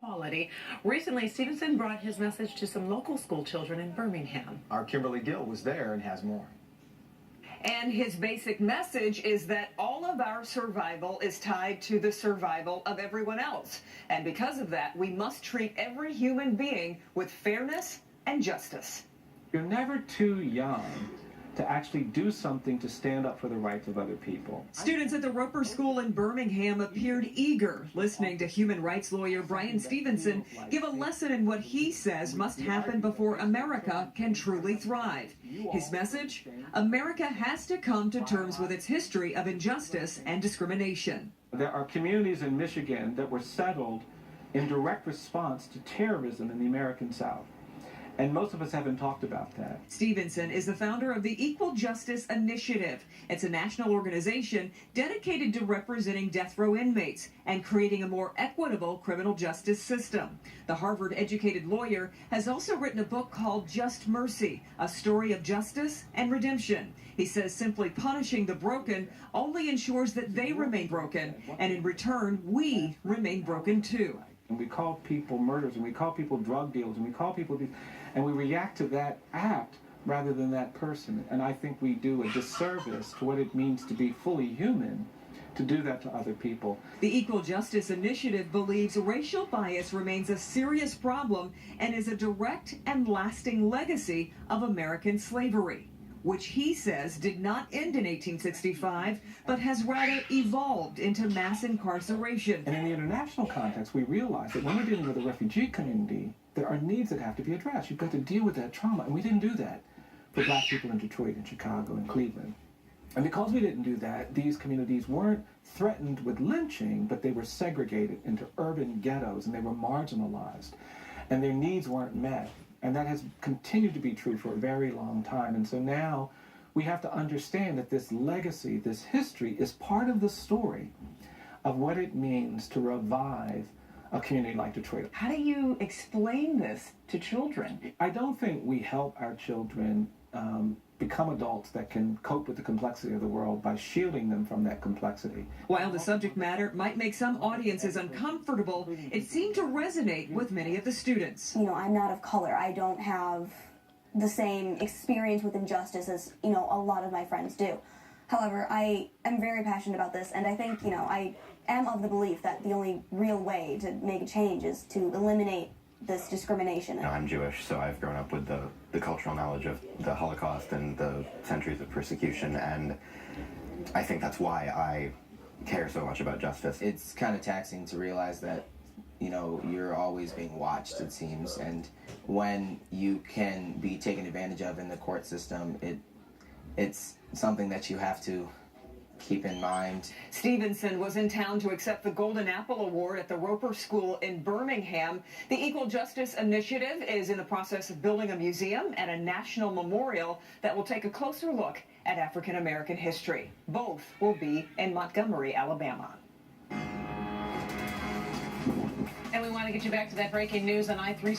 Quality. Recently, Stevenson brought his message to some local school children in Birmingham. Our Kimberly Gill was there and has more. And his basic message is that all of our survival is tied to the survival of everyone else. And because of that, we must treat every human being with fairness and justice. You're never too young to actually do something to stand up for the rights of other people. Students at the Roper School in Birmingham appeared eager, listening to human rights lawyer Bryan Stevenson give a lesson in what he says must happen before America can truly thrive. His message? America has to come to terms with its history of injustice and discrimination. There are communities in Michigan that were settled in direct response to terrorism in the American South. And most of us haven't talked about that. Stevenson is the founder of the Equal Justice Initiative. It's a national organization dedicated to representing death row inmates and creating a more equitable criminal justice system. The Harvard-educated lawyer has also written a book called Just Mercy, a story of justice and redemption. He says simply punishing the broken only ensures that they remain broken, and in return, we remain broken too. And we call people murderers, and we call people drug dealers, and we call people these, and we react to that act rather than that person. And I think we do a disservice to what it means to be fully human to do that to other people. The Equal Justice Initiative believes racial bias remains a serious problem and is a direct and lasting legacy of American slavery, which he says did not end in 1865, but has rather evolved into mass incarceration. And in the international context, we realize that when we're dealing with a refugee community, there are needs that have to be addressed. You've got to deal with that trauma, and we didn't do that for black people in Detroit and Chicago and Cleveland. And because we didn't do that, these communities weren't threatened with lynching, but they were segregated into urban ghettos, and they were marginalized, and their needs weren't met. And that has continued to be true for a very long time. And so now we have to understand that this legacy, this history, is part of the story of what it means to revive a community like Detroit. How do you explain this to children? I don't think we help our children become adults that can cope with the complexity of the world by shielding them from that complexity. While the subject matter might make some audiences uncomfortable, it seemed to resonate with many of the students. You know, I'm not of color. I don't have the same experience with injustice as, you know, a lot of my friends do. However, I am very passionate about this, and I think, you know, I am of the belief that the only real way to make a change is to eliminate this discrimination. You know, I'm Jewish, so I've grown up with the cultural knowledge of the Holocaust and the centuries of persecution, and I think that's why I care so much about justice. It's kind of taxing to realize that, you know, you're always being watched, it seems, and when you can be taken advantage of in the court system, it's something that you have to keep in mind. Stevenson was in town to accept the Golden Apple Award at the Roper School in Birmingham. The Equal Justice Initiative is in the process of building a museum and a national memorial that will take a closer look at African American history. Both will be in Montgomery, Alabama. And we want to get you back to that breaking news on I-3.